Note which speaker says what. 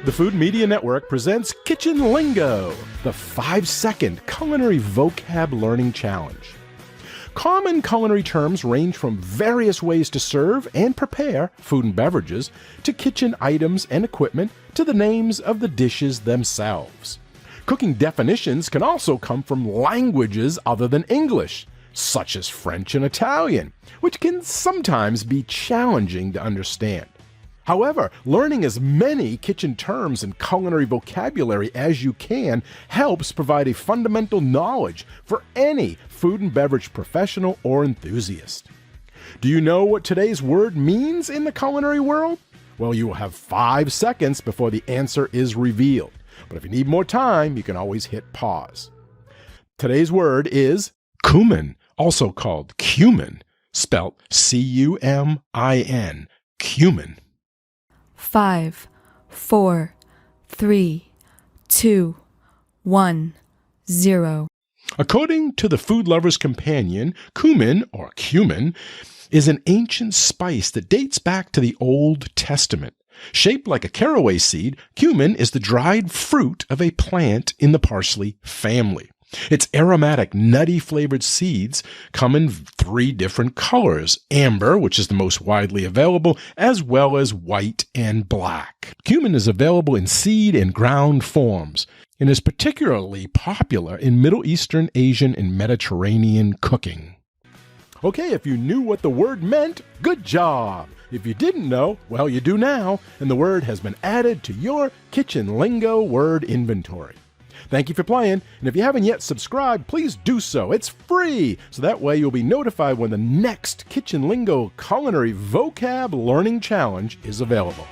Speaker 1: The Food Media Network presents Kitchen Lingo, the 5-second culinary vocab learning challenge. Common culinary terms range from various ways to serve and prepare food and beverages, to kitchen items and equipment, to the names of the dishes themselves. Cooking definitions can also come from languages other than English, such as French and Italian, which can sometimes be challenging to understand. However, learning as many kitchen terms and culinary vocabulary as you can helps provide a fundamental knowledge for any food and beverage professional or enthusiast. Do you know what today's word means in the culinary world? Well, you will have 5 seconds before the answer is revealed. But if you need more time, you can always hit pause. Today's word is cumin, also called cumin, spelt C-U-M-I-N, cumin.
Speaker 2: 5, 4, 3, 2, 1, 0.
Speaker 1: According to the Food Lover's Companion, cumin, or cumin, is an ancient spice that dates back to the Old Testament. Shaped like a caraway seed, cumin is the dried fruit of a plant in the parsley family. Its aromatic, nutty-flavored seeds come in 3 different colors: amber, which is the most widely available, as well as white and black. Cumin is available in seed and ground forms, and is particularly popular in Middle Eastern, Asian, and Mediterranean cooking. Okay, if you knew what the word meant, good job! If you didn't know, well, you do now, and the word has been added to your Kitchen Lingo word inventory. Thank you for playing, and if you haven't yet subscribed, please do so. It's free, so that way you'll be notified when the next Kitchen Lingo Culinary Vocab Learning Challenge is available.